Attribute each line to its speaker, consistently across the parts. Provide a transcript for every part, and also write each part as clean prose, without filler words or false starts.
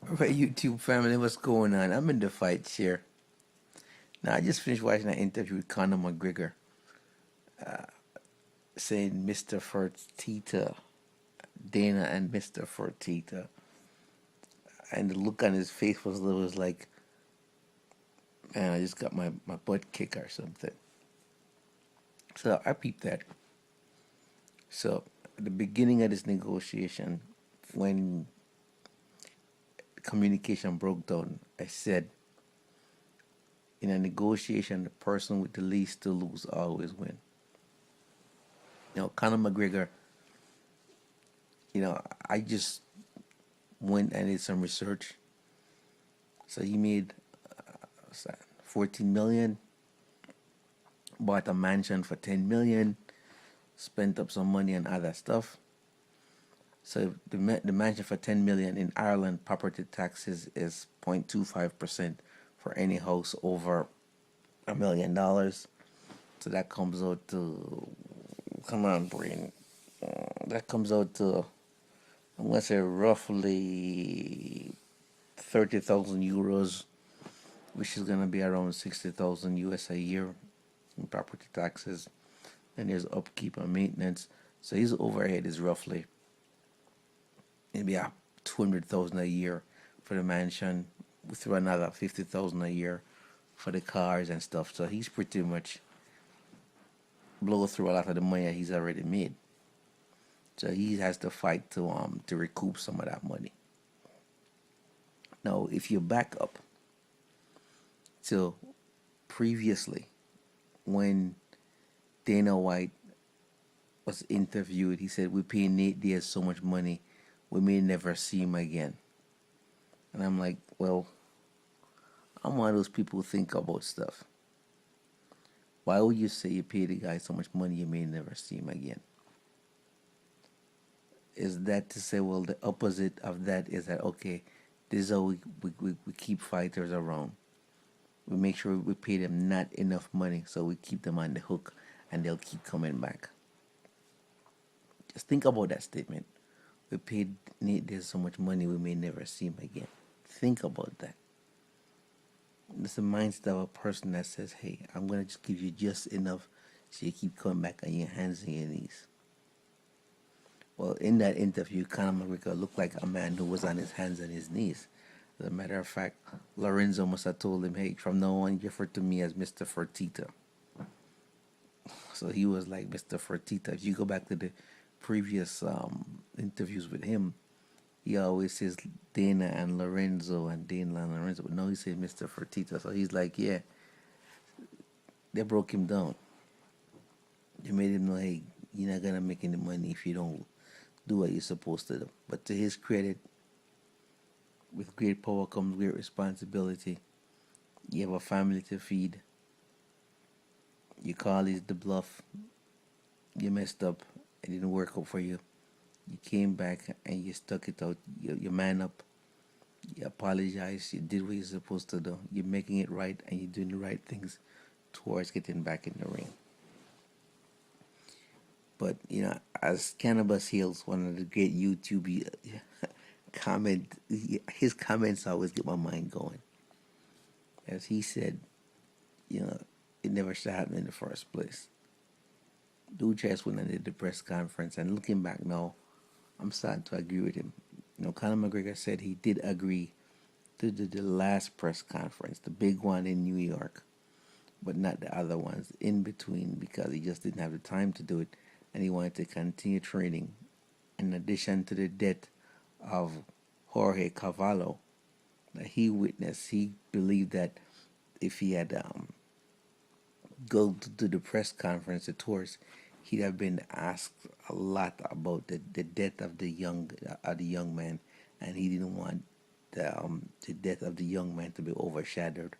Speaker 1: Right, YouTube family, what's going on? I'm in the fight chair. Now, I just finished watching that interview with Conor McGregor, saying Mr. Fertitta, Dana and Mr. Fertitta. And the look on his face was like, man, I just got my butt kicked or something. So I peeped that. So, at the beginning of this negotiation, when communication broke down, I said, in a negotiation, the person with the least to lose always win. Conor McGregor, I just went and did some research. So he made 14 million, bought a mansion for 10 million, spent up some money on other stuff. So the mansion for 10 million in Ireland, property taxes is 0.25% for any house over $1 million. So that comes out to, come on, brain. That comes out to, I'm gonna say roughly 30,000 euros, which is gonna be around 60,000 US a year in property taxes. And there's upkeep and maintenance. So his overhead is roughly maybe 200,000 a year for the mansion, with another 50,000 a year for the cars and stuff. So he's pretty much blow through a lot of the money that he's already made. So he has to fight to recoup some of that money. Now, if you back up to previously, when Dana White was interviewed, he said, "We pay Nate Diaz so much money, we may never see him again." And I'm like, well, I'm one of those people who think about stuff. Why would you say you pay the guy so much money you may never see him again? Is that to say, well, the opposite of that is that, okay, this is how we keep fighters around. We make sure we pay them not enough money so we keep them on the hook and they'll keep coming back. Just think about that statement. We paid Nate Diaz so much money we may never see him again. Think about that. It's the mindset of a person that says, hey, I'm going to just give you just enough so you keep coming back on your hands and your knees. Well, in that interview, Conor McGregor looked like a man who was on his hands and his knees. As a matter of fact, Lorenzo must have told him, hey, from now on, you refer to me as Mr. Fertitta. So he was like Mr. Fertitta. If you go back to the previous interviews with him, he always says Dana and Lorenzo and Dana and Lorenzo. But now he says Mr. Fertitta. So he's like, yeah, they broke him down. They made him know, hey, you're not going to make any money if you don't do what you're supposed to do. But to his credit, with great power comes great responsibility. You have a family to feed. You call the bluff. You messed up. It didn't work out for you. You came back and you stuck it out. You man up. You apologize. You did what you're supposed to do. You're making it right and you're doing the right things towards getting back in the ring. But as Cannabis Hills, one of the great YouTube comment, his comments always get my mind going. As he said, it never should happen in the first place. Dude just went and did the press conference, and looking back now, I'm starting to agree with him. Conor McGregor said he did agree to do the last press conference, the big one in New York, but not the other ones in between because he just didn't have the time to do it, and he wanted to continue training. In addition to the death of Jorge Cavallo that he witnessed, he believed that if he had go to the press conference, the tours, he'd have been asked a lot about the death of the young man, and he didn't want the death of the young man to be overshadowed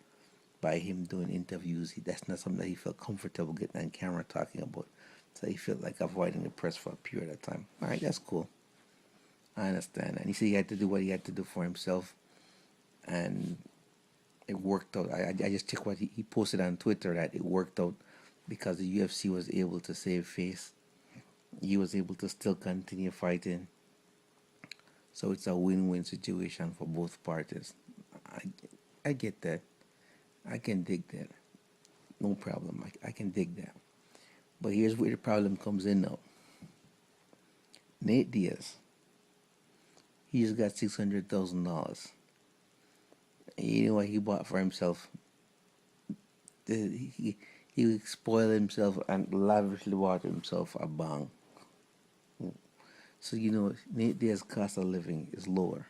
Speaker 1: by him doing interviews. That's not something that he felt comfortable getting on camera talking about. So he felt like avoiding the press for a period of time. All right, that's cool. I understand. And he said he had to do what he had to do for himself, and it worked out. I just checked what he posted on Twitter that it worked out because the UFC was able to save face. He was able to still continue fighting. So it's a win-win situation for both parties. I, I get that. I can dig that. No problem. I can dig that. But here's where the problem comes in now. Nate Diaz, he just got $600,000. You know what he bought for himself? He spoiled himself and lavishly bought himself a bang. So Nate Diaz's cost of living is lower.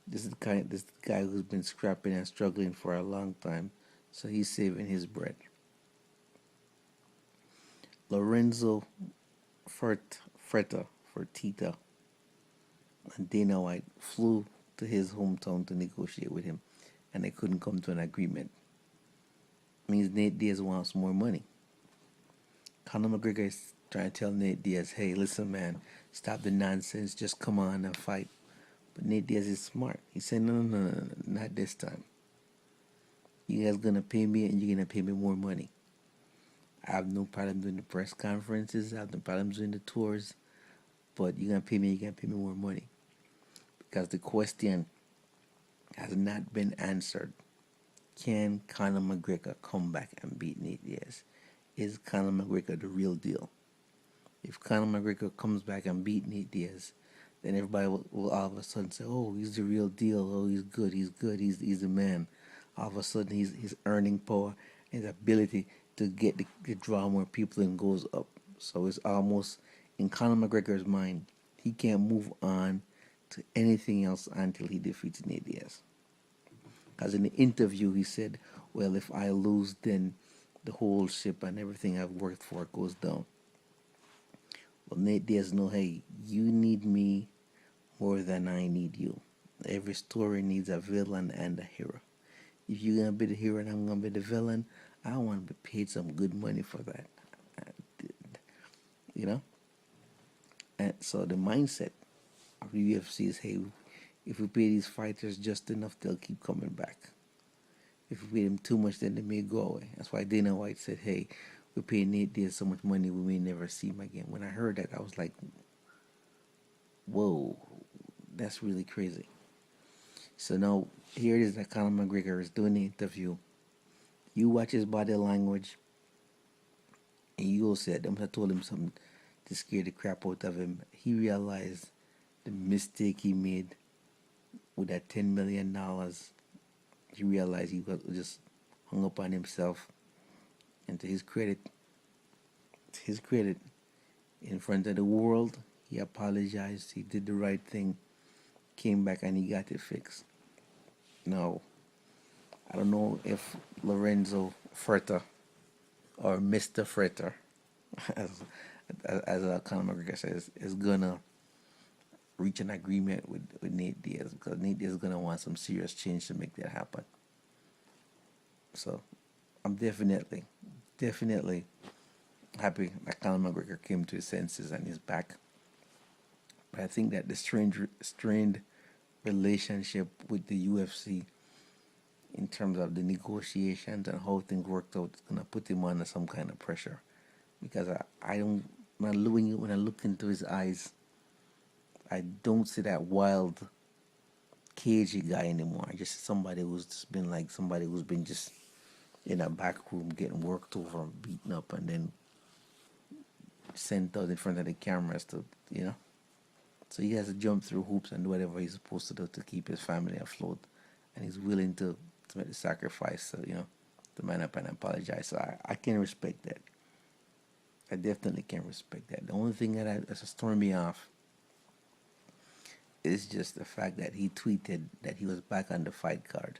Speaker 1: This guy who's been scrapping and struggling for a long time, so he's saving his bread. Lorenzo Fertitta and Dana White flew to his hometown to negotiate with him, and they couldn't come to an agreement. Means Nate Diaz wants more money. Conor McGregor is trying to tell Nate Diaz, hey, listen, man, stop the nonsense, just come on and fight. But Nate Diaz is smart. He said, no, not this time. You guys gonna pay me, and you're gonna pay me more money. I have no problem doing the press conferences. I have no problem doing the tours. But you're gonna pay me. You're gonna pay me more money, because the question has not been answered. Can Conor McGregor come back and beat Nate Diaz? Is Conor McGregor the real deal? If Conor McGregor comes back and beat Nate Diaz, then everybody will all of a sudden say, "Oh, he's the real deal. Oh, he's good. He's good. He's the man." All of a sudden, his earning power, his ability to get draw more people and goes up. So it's almost in Conor McGregor's mind, he can't move on to anything else until he defeats Nate Diaz. Because in the interview, he said, "Well, if I lose, then the whole ship and everything I've worked for goes down." Well, Nate Diaz know, hey, you need me more than I need you. Every story needs a villain and a hero. If you're gonna be the hero and I'm gonna be the villain, I want to be paid some good money for that. You know? And so the mindset of the UFC is, hey, if we pay these fighters just enough, they'll keep coming back. If we pay them too much, then they may go away. That's why Dana White said, hey, we pay Nate Diaz so much money, we may never see him again. When I heard that, I was like, whoa, that's really crazy. So now, here it is that Conor McGregor is doing the interview. You watch his body language, and you will say, I told him something to scare the crap out of him. He realized the mistake he made with that $10 million. He realized he was just hung up on himself. And to his credit, in front of the world, he apologized. He did the right thing, came back, and he got it fixed. Now, I don't know if Lorenzo Ferta or Mr. Ferta, as Conor McGregor says, is gonna reach an agreement with Nate Diaz, because Nate Diaz is gonna want some serious change to make that happen. So I'm definitely happy that Conor McGregor came to his senses and is back. But I think that the strained relationship with the UFC, in terms of the negotiations and how things worked out, is gonna put him under some kind of pressure. Because I don't, when I look into his eyes, I don't see that wild, cagey guy anymore. I just see somebody who's just been like somebody who's been just in a back room getting worked over and beaten up, and then sent out in front of the cameras to. So he has to jump through hoops and do whatever he's supposed to do to keep his family afloat, and he's willing to make the sacrifice, to man up and apologize. So I can respect that. I definitely can respect that. The only thing that's throwing me off is just the fact that he tweeted that he was back on the fight card.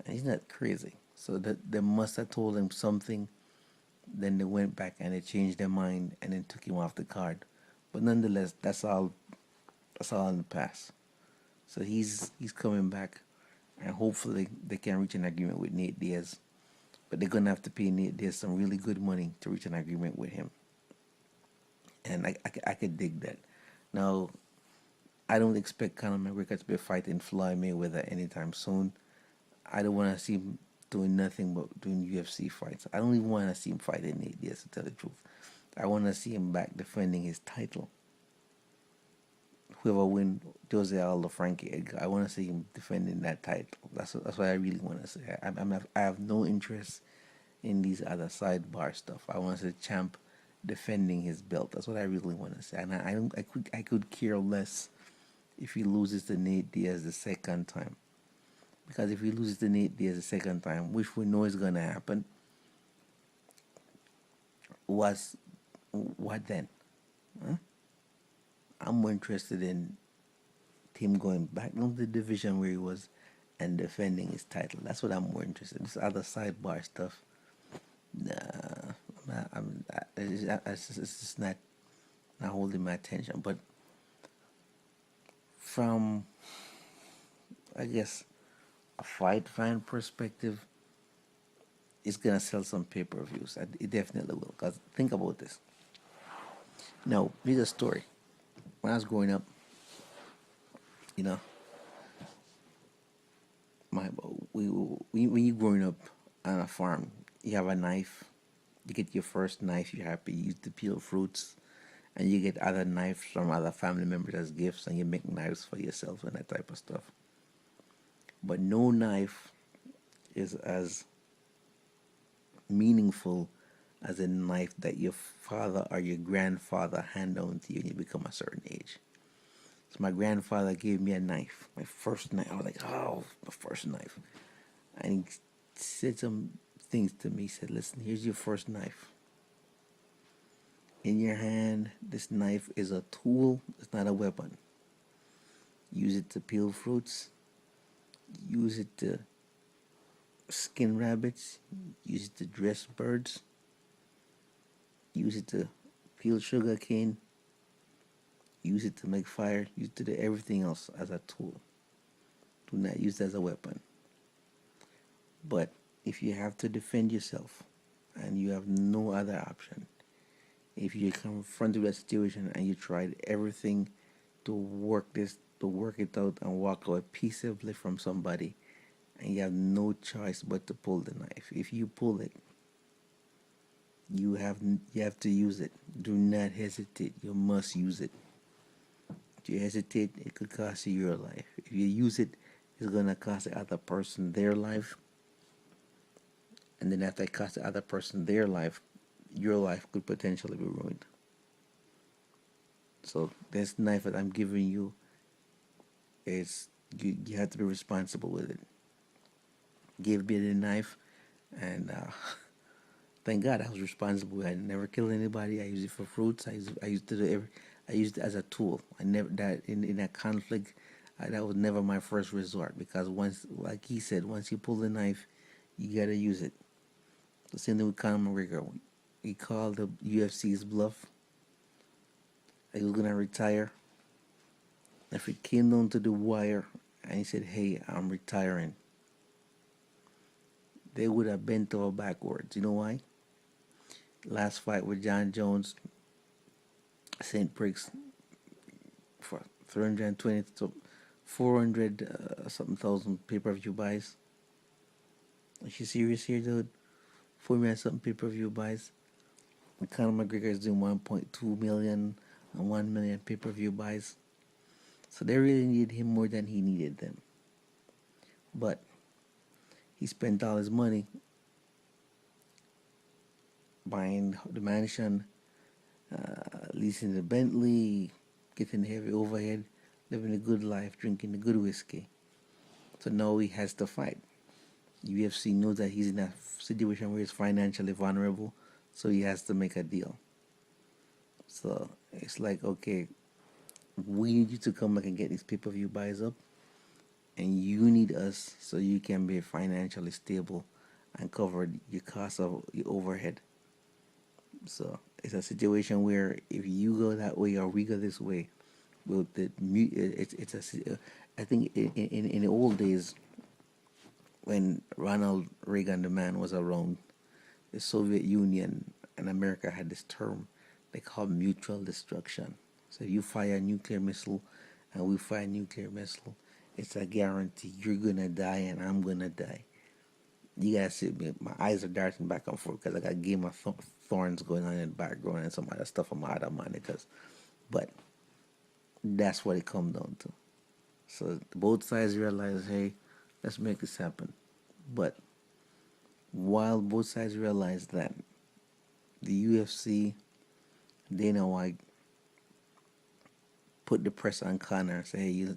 Speaker 1: And he's not crazy. So they must have told him something. Then they went back and they changed their mind and then took him off the card. But nonetheless, that's all in the past. So he's coming back, and hopefully they can reach an agreement with Nate Diaz. But they're gonna have to pay Nate Diaz some really good money to reach an agreement with him. And I could dig that. Now, I don't expect Conor McGregor to be fighting Floyd Mayweather anytime soon. I don't want to see him doing nothing but doing UFC fights. I don't even want to see him fighting Nate Diaz, to tell the truth. I want to see him back defending his title. whoever win Jose Aldo Frankie Edgar. I want to see him defending that title. That's what I really want to say. I have no interest in these other sidebar stuff. I want to see Champ defending his belt. That's what I really want to say. And I could care less if he loses to Nate Diaz the second time. Because if he loses to Nate Diaz the second time, which we know is gonna happen, was what then? Huh? I'm more interested in him going back into the division where he was and defending his title. That's what I'm more interested in. This other sidebar stuff, nah, it's just not holding my attention. But from, I guess, a fight fan perspective, it's gonna sell some pay-per-views. It definitely will. Cause think about this. Now, here's a story. When I was growing up, you know, my when you growing up on a farm, you have a knife. You get your first knife. You have to use to peel fruits, and you get other knives from other family members as gifts, and you make knives for yourself and that type of stuff. But no knife is as meaningful as a knife that your father or your grandfather hand down to you when you become a certain age. So my grandfather gave me a knife, my first knife. I was like, oh, my first knife. And he said some things to me. He said, listen, here's your first knife. In your hand, this knife is a tool, it's not a weapon. Use it to peel fruits. Use it to skin rabbits. Use it to dress birds. Use it to peel sugar cane. Use it to make fire. Use it to do everything else as a tool. Do not use it as a weapon. But if you have to defend yourself and you have no other option, if you're confronted with a situation and you tried everything to work it out and walk away peaceably from somebody, and you have no choice but to pull the knife. If you pull it, you have to use it. Do not hesitate. You must use it. If you hesitate, it could cost you your life. If you use it, it's gonna cost the other person their life. And then after it costs the other person their life, your life could potentially be ruined. So this knife that I'm giving you is you have to be responsible with it. Give me the knife, and thank God I was responsible. I never killed anybody. I use it for fruits. I used it I used it as a tool. I never that in a conflict. That was never my first resort because once, like he said, once you pull the knife, you gotta use it. The same thing with Conor McGregor. He called the UFC's bluff. He was gonna retire. If it came down to the wire and he said, "Hey, I'm retiring," they would have bent over backwards. You know why? Last fight with John Jones, St. Briggs for 320 to 400 something thousand pay-per-view buys. Are you serious here, dude? 4 million something pay-per-view buys. And Conor McGregor is doing 1.2 million and 1 million pay-per-view buys. So they really needed him more than he needed them. But he spent all his money buying the mansion, leasing the Bentley, getting heavy overhead, living a good life, drinking the good whiskey. So now he has to fight. UFC knows that he's in a situation where he's financially vulnerable, so he has to make a deal. So it's like, okay, we need you to come back and get these pay-per-view buys up, and you need us so you can be financially stable and cover your cost of your overhead. So it's a situation where if you go that way or we go this way, well, I think in the old days when Ronald Reagan the man was around, the Soviet Union and America had this term they call mutual destruction. So if you fire a nuclear missile and we fire a nuclear missile, it's a guarantee you're gonna die and I'm gonna die. You gotta see me. My eyes are darting back and forth because I got Game of Thorns going on in the background and some other stuff on my other monitors. But That's what it comes down to. So both sides realize, hey, let's make this happen. But while both sides realize that, the UFC, Dana White, put the press on Conor and say, hey,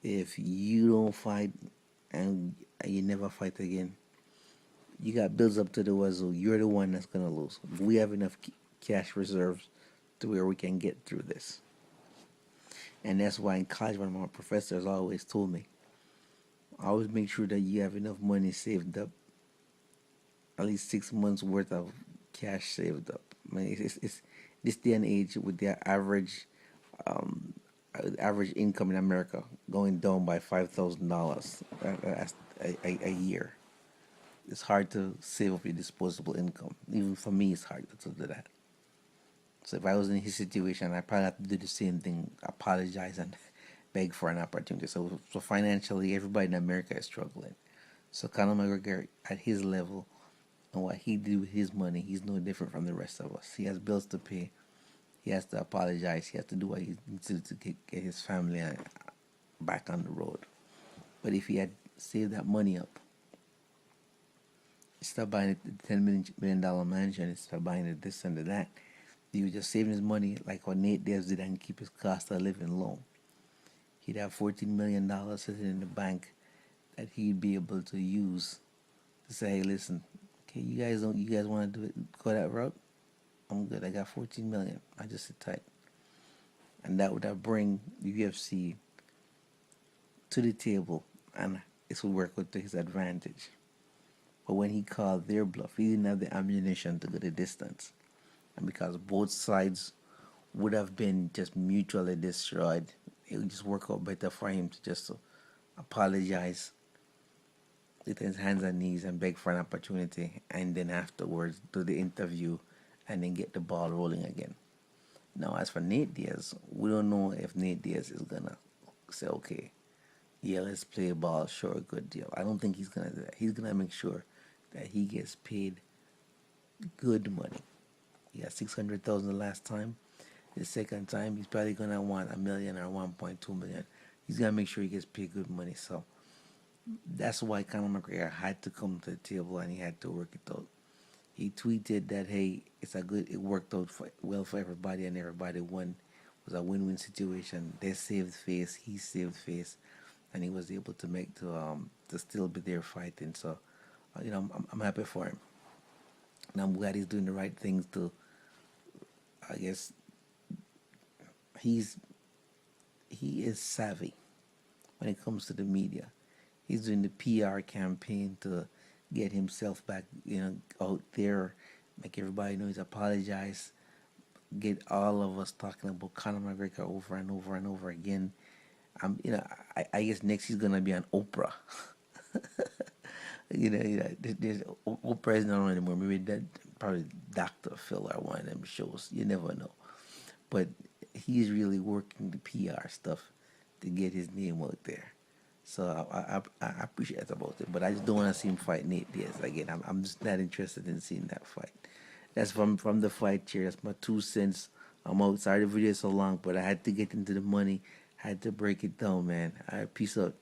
Speaker 1: if you don't fight and you never fight again, you got bills up to the wazoo. You're the one that's gonna lose. We have enough cash reserves to where we can get through this. And that's why in college, one of my professors always told me, always make sure that you have enough money saved up, at least 6 months worth of cash saved up. I mean, it's this day and age with the um, average income in America going down by $5,000 a year. It's hard to save up your disposable income. Even for me, it's hard to do that. So if I was in his situation, I probably have to do the same thing, apologize and beg for an opportunity. So financially, everybody in America is struggling. So Conor McGregor, at his level and what he did with his money, he's no different from the rest of us. He has bills to pay. He has to apologize. He has to do what he needs to do to get his family back on the road. But if he had saved that money up, instead of buying the $10 million mansion, instead of buying the this and the that, he was just saving his money like what Nate Diaz did and keep his cost of living low. He'd have $14 million sitting in the bank that he'd be able to use to say, hey, listen, okay, you guys want to do it, go that route? I'm good. I got 14 million. I just sit tight. And that would have bring UFC to the table and it would work out to his advantage. But when he called their bluff, he didn't have the ammunition to go the distance. And because both sides would have been just mutually destroyed, it would just work out better for him to just apologize, get his hands and knees and beg for an opportunity, and then afterwards do the interview and then get the ball rolling again. Now, as for Nate Diaz, we don't know if Nate Diaz is gonna say, okay, yeah, let's play ball, sure, good deal. I don't think he's gonna do that. He's gonna make sure that he gets paid good money. He got 600,000 the last time. The second time, he's probably gonna want a million or 1.2 million. He's gonna make sure he gets paid good money. So that's why Conor McGregor had to come to the table and he had to work it out. He tweeted that, hey, it worked out well for everybody and everybody won. It was a win-win situation. They saved face, he saved face, and he was able to to still be there fighting. So, I'm happy for him. And I'm glad he's doing the right things to, I guess, he is savvy when it comes to the media. He's doing the PR campaign to get himself back, out there, make everybody know he's apologized, get all of us talking about Conor McGregor over and over and over again. I guess next he's gonna be on Oprah. Oprah is not on anymore. Maybe that probably Dr. Phil or one of them shows. You never know, but he's really working the PR stuff to get his name out there. So I appreciate that about it, but I just don't want to see him fight Nate Diaz again. I'm just not interested in seeing that fight. That's from the fight chair. That's my 2 cents. I'm out. Sorry the video is so long, but I had to get into the money. I had to break it down, man. All right, peace out.